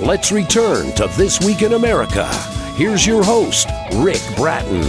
Let's return to This Week in America. Here's your host, Rick Bratton.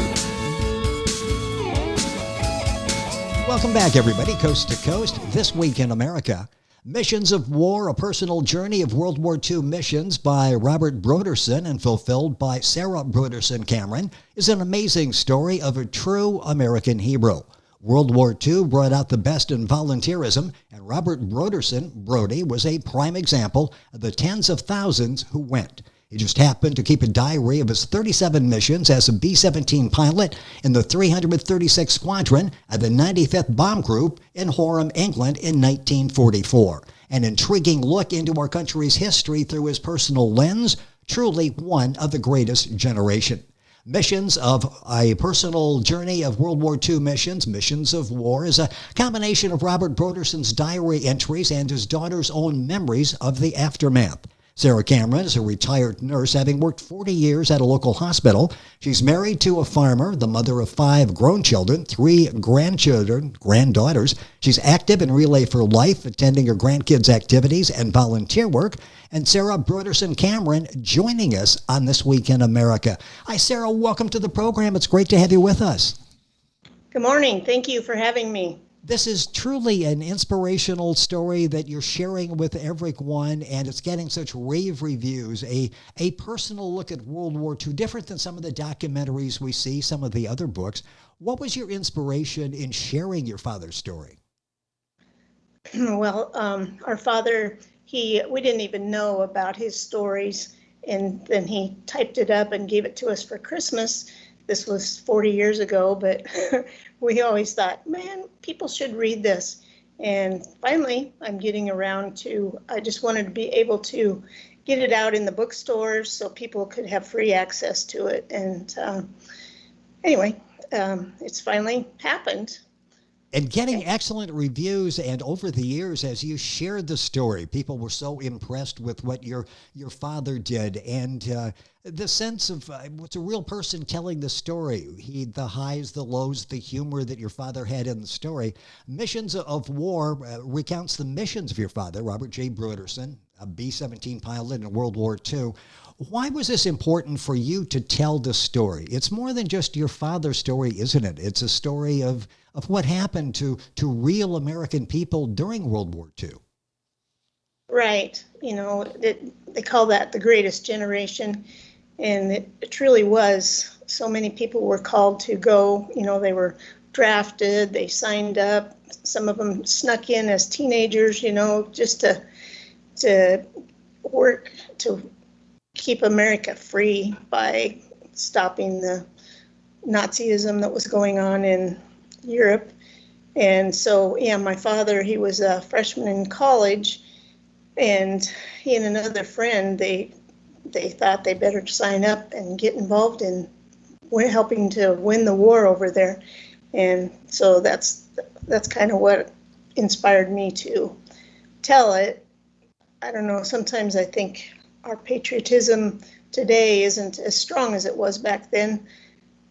Welcome back, everybody, coast to coast. This Week in America. Missions of War, a personal journey of World War II missions by Robert Brodersen and fulfilled by Sara Brodersen Cameron is an amazing story of a true American hero. World War II brought out the best in volunteerism, and Robert Brodersen, Brodie, was a prime example of the tens of thousands who went. He just happened to keep a diary of his 37 missions as a B-17 pilot in the 336th Squadron of the 95th Bomb Group in Horham, England in 1944. An intriguing look into our country's history through his personal lens, truly one of the greatest generation. Missions of a personal journey of World War II missions, Missions of War, is a combination of Robert Brodersen's diary entries and his daughter's own memories of the aftermath. Sara Cameron is a retired nurse, having worked 40 years at a local hospital. She's married to a farmer, the mother of 5 grown children, 3 granddaughters. She's active in Relay for Life, attending her grandkids' activities and volunteer work. And Sara Brodersen Cameron joining us on This Week in America. Hi, Sara. Welcome to the program. It's great to have you with us. Good morning. Thank you for having me. This is truly an inspirational story that you're sharing with everyone, and it's getting such rave reviews. A personal look at World War II, different than some of the documentaries we see, some of the other books. What was your inspiration in sharing your father's story? Well, our father, we didn't even know about his stories, and then he typed it up and gave it to us for Christmas. This was 40 years ago, but we always thought, man, people should read this. And finally, I'm getting around to, I just wanted to be able to get it out in the bookstores so people could have free access to it. And anyway, it's finally happened. And getting excellent reviews, and over the years, as you shared the story, people were so impressed with what your father did, and the sense of what's a real person telling the story. The highs, the lows, the humor that your father had in the story. Missions of War recounts the missions of your father, Robert J. Brodersen, a B-17 pilot in World War II. Why was this important for you to tell the story? It's more than just your father's story, isn't it? It's a story of what happened to real American people during World War II. Right. You know, they call that the greatest generation. And it truly was. So many people were called to go. You know, they were drafted, they signed up. Some of them snuck in as teenagers, you know, just to work to keep America free by stopping the Nazism that was going on in Europe. And so, yeah, my father, he was a freshman in college, and he and another friend, they thought they better sign up and get involved in helping to win the war over there. And so that's kind of what inspired me to tell it. I don't know, sometimes I think our patriotism today isn't as strong as it was back then,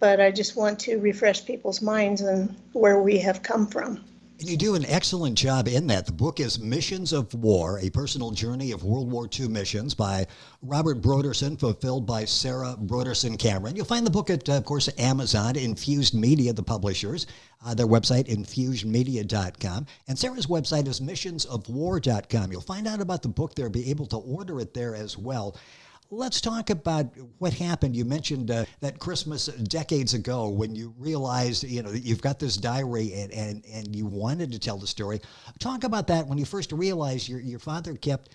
but I just want to refresh people's minds on where we have come from. And you do an excellent job in that. The book is Missions of War, a personal journey of World War II missions by Robert Brodersen, fulfilled by Sara Brodersen Cameron. You'll find the book at, of course, Amazon, Infused Media, the publishers, their website, infusedmedia.com. And Sara's website is missionsofwar.com. You'll find out about the book there, be able to order it there as well. Let's talk about what happened. You mentioned that Christmas decades ago when you realized, you know, that you've got this diary and you wanted to tell the story. Talk about that when you first realized your father kept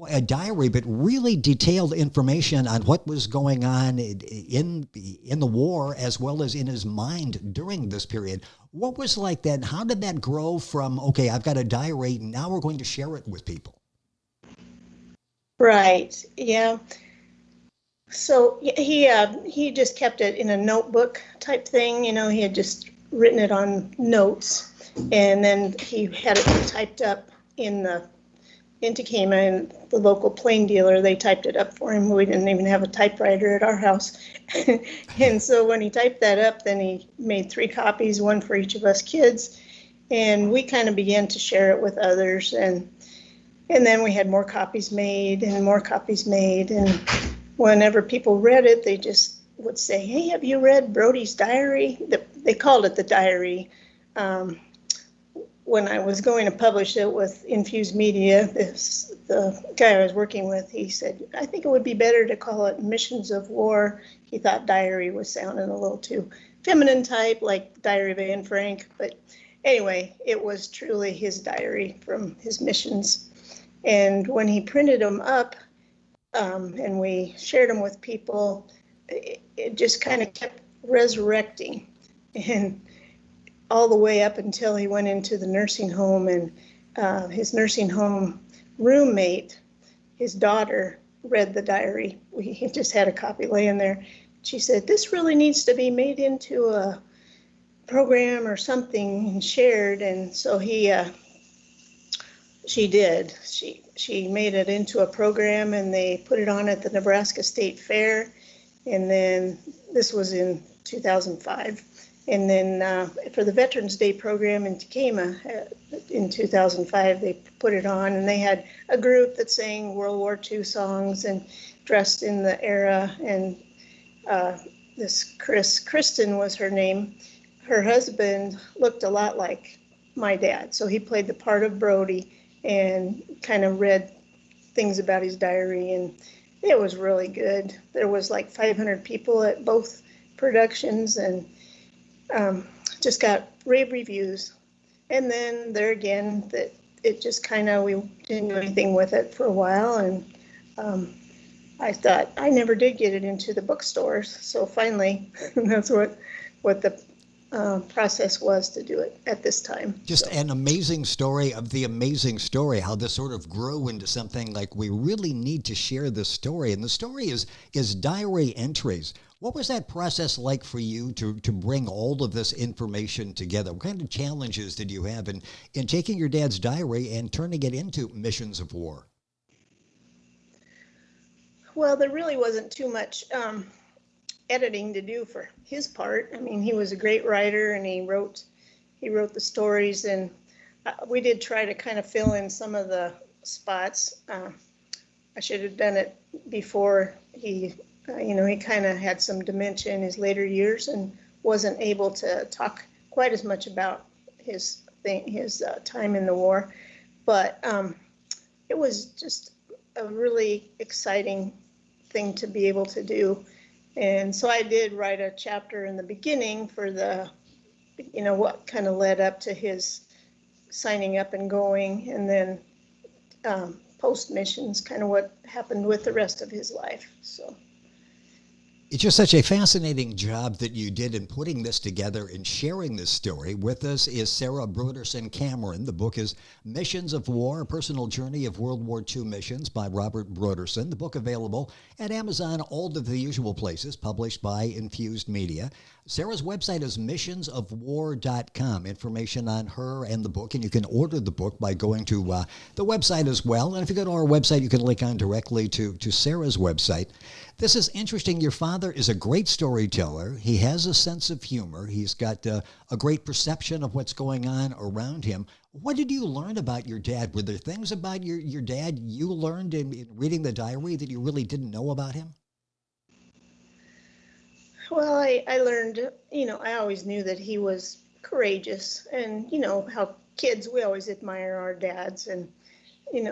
a diary, but really detailed information on what was going on in the war as well as in his mind during this period. What was like that? How did that grow from, okay, I've got a diary, now we're going to share it with people? Right, yeah. So he just kept it in a notebook type thing. You know, he had just written it on notes, and then he had it typed up in Tacoma, and the local plane dealer, they typed it up for him. We didn't even have a typewriter at our house. And so when he typed that up, then he made 3 copies, one for each of us kids, and we kind of began to share it with others. And And then we had more copies made and more copies made. And whenever people read it, they just would say, hey, have you read Brodie's diary? They called it the diary. When I was going to publish it with Infused Media, the guy I was working with, he said, I think it would be better to call it Missions of War. He thought diary was sounding a little too feminine type, like Diary of Anne Frank. But anyway, it was truly his diary from his missions. And when he printed them up and we shared them with people, it just kind of kept resurrecting. And all the way up until he went into the nursing home, and his nursing home roommate, his daughter, read the diary. We just had a copy laying there. She said, this really needs to be made into a program or something and shared. And so she did. She made it into a program, and they put it on at the Nebraska State Fair. And then this was in 2005. And then for the Veterans Day program in Tacoma in 2005, they put it on, and they had a group that sang World War II songs and dressed in the era. And this Kristen was her name. Her husband looked a lot like my dad, so he played the part of Brodie and kind of read things about his diary, and it was really good. There was like 500 people at both productions, and just got rave reviews. And then there again, that it just kind of, we didn't do anything with it for a while, and I thought I never did get it into the bookstores. So finally, that's what the process was to do it at this time. Just an amazing story of the amazing story, how this sort of grew into something like we really need to share this story. And the story is diary entries. What was that process like for you to bring all of this information together? What kind of challenges did you have in taking your dad's diary and turning it into Missions of War? Well, there really wasn't too much editing to do for his part. I mean, he was a great writer, and he wrote the stories, and we did try to kind of fill in some of the spots. I should have done it before he kind of had some dementia in his later years and wasn't able to talk quite as much about his time in the war. But it was just a really exciting thing to be able to do. And so I did write a chapter in the beginning for what kind of led up to his signing up and going, and then post missions, kind of what happened with the rest of his life. So. It's just such a fascinating job that you did in putting this together and sharing this story. With us is Sara Brodersen Cameron. The book is Missions of War, A Personal Journey of World War II Missions by Robert Brodersen. The book available at Amazon, all of the usual places, published by Infused Media. Sara's website is missionsofwar.com. Information on her and the book, and you can order the book by going to the website as well. And if you go to our website, you can link on directly to Sara's website. This is interesting. Your father is a great storyteller. He has a sense of humor. He's got a great perception of what's going on around him. What did you learn about your dad? Were there things about your dad you learned in reading the diary that you really didn't know about him? Well, I learned, I always knew that he was courageous, and, how kids, we always admire our dads. And,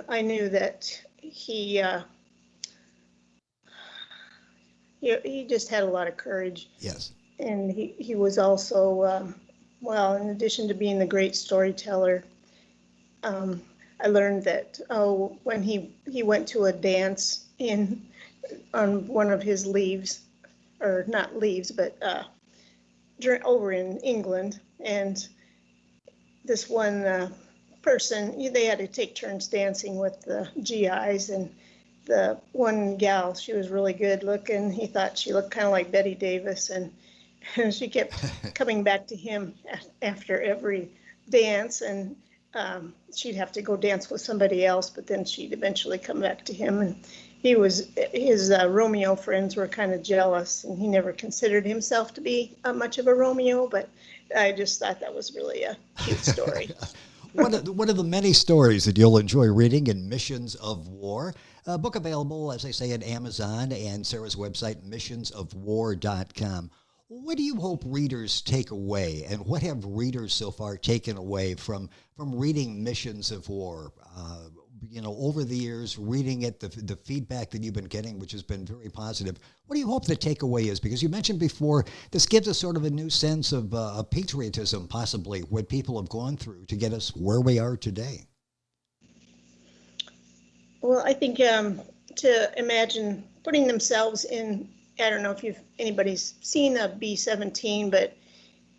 I knew that he just had a lot of courage. Yes. And he was also, in addition to being the great storyteller, I learned that, when he went to a dance on one of his leaves, or not leaves, but over in England, and this one person, they had to take turns dancing with the GIs, and the one gal, she was really good looking. He thought she looked kind of like Betty Davis, and she kept coming back to him after every dance, and she'd have to go dance with somebody else, but then she'd eventually come back to him. And his Romeo friends were kind of jealous, and he never considered himself to be much of a Romeo, but I just thought that was really a cute story. One of the many stories that you'll enjoy reading in Missions of War. A book available, as I say, at Amazon and Sarah's website, missionsofwar.com. What do you hope readers take away, and what have readers so far taken away from reading Missions of War? Over the years, reading it, the feedback that you've been getting, which has been very positive. What do you hope the takeaway is? Because you mentioned before, this gives us sort of a new sense of patriotism, possibly, what people have gone through to get us where we are today. Well, I think to imagine putting themselves in, I don't know if anybody's seen a B-17, but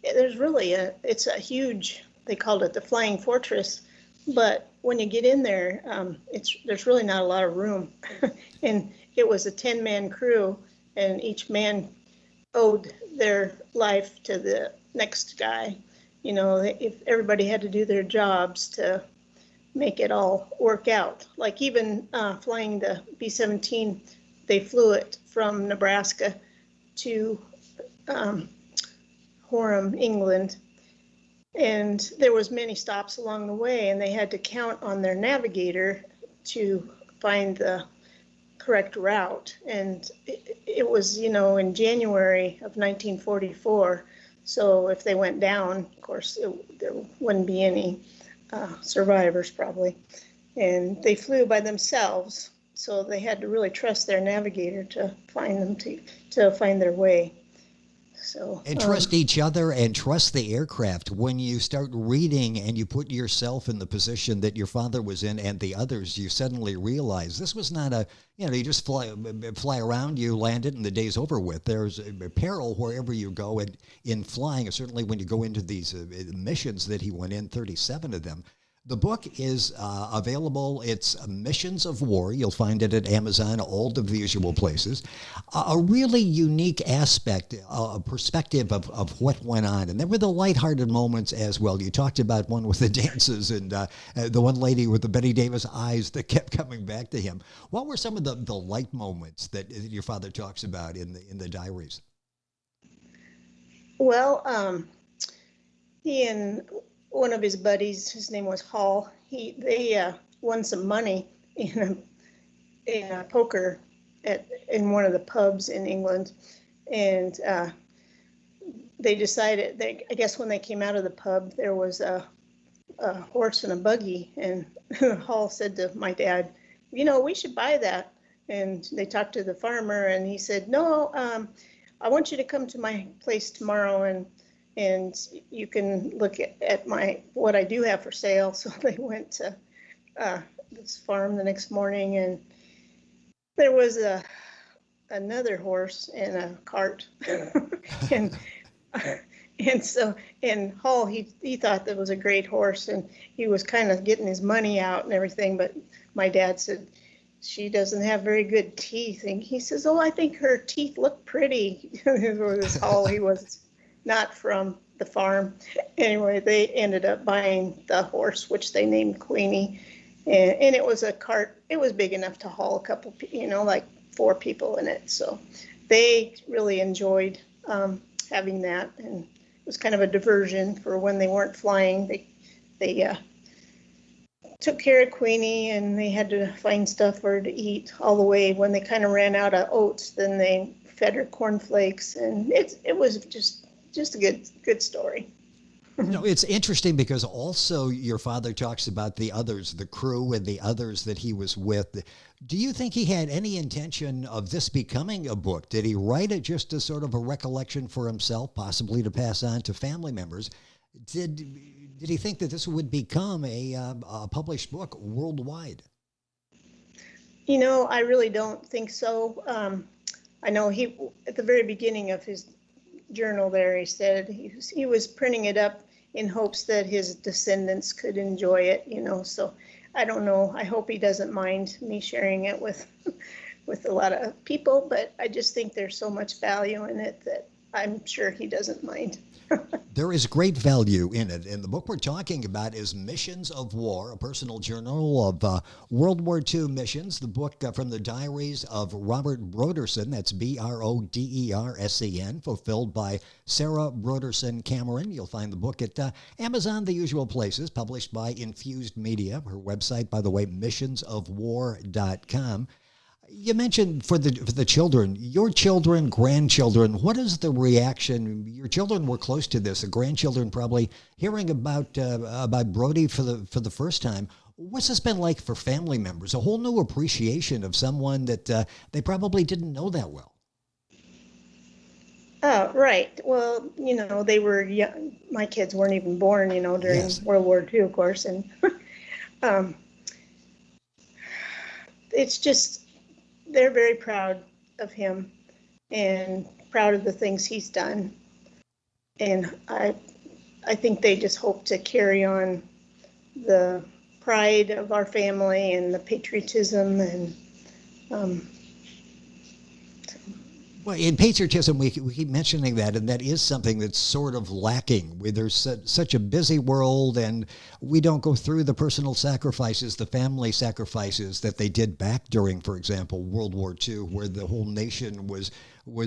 there's really it's a huge, they called it the Flying Fortress, but when you get in there, there's really not a lot of room. And it was a 10-man crew, and each man owed their life to the next guy. If everybody had to do their jobs to make it all work out. Like even flying the B-17, they flew it from Nebraska to Horham, England. And there was many stops along the way, and they had to count on their navigator to find the correct route. And it was, in January of 1944. So if they went down, of course, there wouldn't be any survivors probably. And they flew by themselves, so they had to really trust their navigator to find them to find their way. So, and trust each other and trust the aircraft. When you start reading and you put yourself in the position that your father was in and the others, you suddenly realize this was not you just fly around, you land it, and the day's over with. There's a peril wherever you go, and in flying, certainly when you go into these missions that he went in, 37 of them. The book is available. It's Missions of War. You'll find it at Amazon, all the usual places. A really unique aspect, a perspective of what went on. And there were the lighthearted moments as well. You talked about one with the dances and the one lady with the Betty Davis eyes that kept coming back to him. What were some of the light moments that your father talks about in the diaries? Well, he and one of his buddies, his name was Hall, they won some money in a poker in one of the pubs in England, and they decided, I guess when they came out of the pub, there was a horse and a buggy, and Hall said to my dad, we should buy that. And they talked to the farmer, and he said, no, I want you to come to my place tomorrow, and you can look at what I do have for sale. So they went to this farm the next morning, and there was another horse and a cart, and Hall, he thought that was a great horse, and he was kind of getting his money out and everything. But my dad said, she doesn't have very good teeth, and he says, oh, I think her teeth look pretty. This Hall, he was not from the farm. Anyway, they ended up buying the horse, which they named Queenie. And it was a cart. It was big enough to haul a couple, like 4 people in it. So they really enjoyed having that. And it was kind of a diversion for when they weren't flying. They took care of Queenie, and they had to find stuff for her to eat all the way. When they kind of ran out of oats, then they fed her cornflakes. And it was just a good story. It's interesting because also your father talks about the others, the crew and the others that he was with. Do you think he had any intention of this becoming a book? Did he write it just as sort of a recollection for himself, possibly to pass on to family members? Did he think that this would become a published book worldwide? I really don't think so. I know he, at the very beginning of his journal there, he said he was printing it up in hopes that his descendants could enjoy it, so I don't know. I hope he doesn't mind me sharing it with a lot of people, but I just think there's so much value in it that I'm sure he doesn't mind. There is great value in it. And the book we're talking about is Missions of War, a personal journal of World War II missions. The book from the diaries of Robert Brodersen, that's Brodersen, fulfilled by Sara Brodersen Cameron. You'll find the book at Amazon, the usual places, published by Infused Media. Her website, by the way, missionsofwar.com. You mentioned for the children, your children, grandchildren, what is the reaction? Your children were close to this, the grandchildren probably hearing about Brodie for the first time. What's this been like for family members? A whole new appreciation of someone that they probably didn't know that well. Oh, right. Well, they were young. My kids weren't even born, during Yes. World War II, of course. And it's just, they're very proud of him and proud of the things he's done. And I think they just hope to carry on the pride of our family and the patriotism and Well, in patriotism, we keep mentioning that, and that is something that's sort of lacking. There's such a busy world, and we don't go through the personal sacrifices, the family sacrifices that they did back during, for example, World War II, where the whole nation was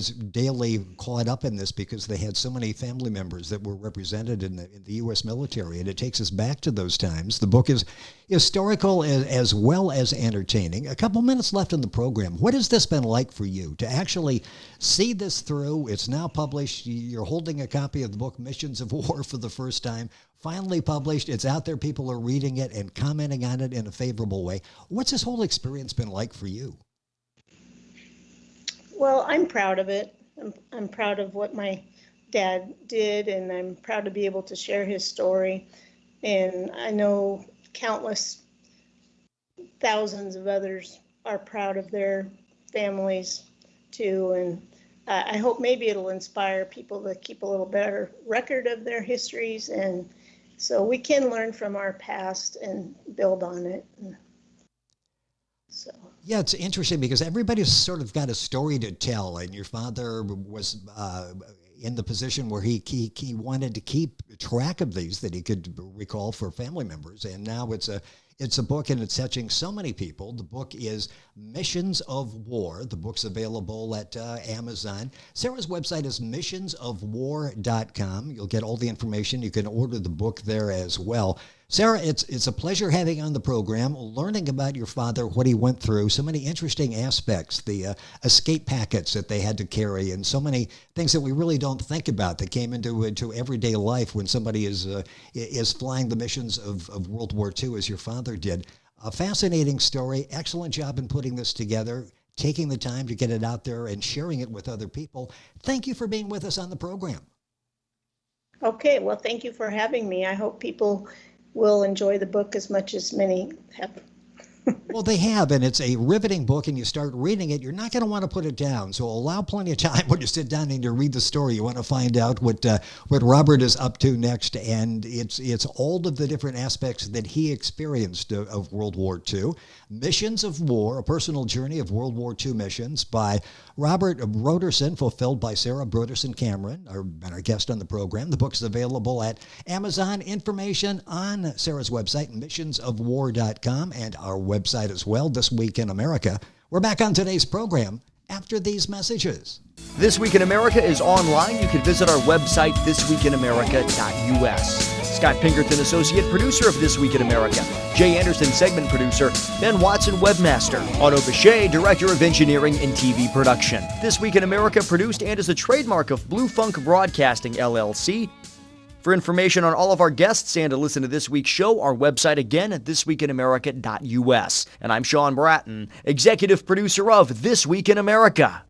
daily caught up in this because they had so many family members that were represented in the U.S. military, and it takes us back to those times. The book is historical as well as entertaining. A couple minutes left in the program. What has this been like for you to actually see this through? It's now published. You're holding a copy of the book Missions of War for the first time. Finally published. It's out there. People are reading it and commenting on it in a favorable way. What's this whole experience been like for you? well, I'm proud of it. I'm proud of what my dad did, and I'm proud to be able to share his story. And I know countless thousands of others are proud of their families too. And I hope maybe it'll inspire people to keep a little better record of their histories, and so we can learn from our past and build on it. So. Yeah, it's interesting because everybody's sort of got a story to tell, and your father was in the position where he wanted to keep track of these that he could recall for family members, and now it's a book and it's touching so many people. The book is Missions of War. The book's available at Amazon. Sara's website is missionsofwar.com. You'll get all the information. You can order the book there as well. Sara, it's a pleasure having you on the program, learning about your father, what he went through, so many interesting aspects, the escape packets that they had to carry, and so many things that we really don't think about that came into everyday life when somebody is flying the missions of World War II, as your father did. A fascinating story. Excellent job in putting this together, taking the time to get it out there and sharing it with other people. Thank you for being with us on the program. Okay, well, thank you for having me. I hope people will enjoy the book as much as many have. Well, they have, and it's a riveting book, and you start reading it, you're not going to want to put it down. So allow plenty of time when you sit down and you read the story. You want to find out what Robert is up to next, and it's all of the different aspects that he experienced of World War II. Missions of War, a personal journey of World War II missions by Robert Brodersen, fulfilled by Sara Brodersen Cameron, our guest on the program. The book's available at Amazon. Information on Sara's website, missionsofwar.com, and our website as well, This Week in America. We're back on today's program after these messages. This Week in America is online. You can visit our website, thisweekinamerica.us. Scott Pinkerton, associate producer of This Week in America. Jay Anderson, segment producer. Ben Watson, webmaster. Otto Bechet, director of engineering and TV production. This Week in America produced and is a trademark of Blue Funk Broadcasting, LLC. For information on all of our guests and to listen to this week's show, our website again at thisweekinamerica.us. And I'm Sean Bratton, executive producer of This Week in America.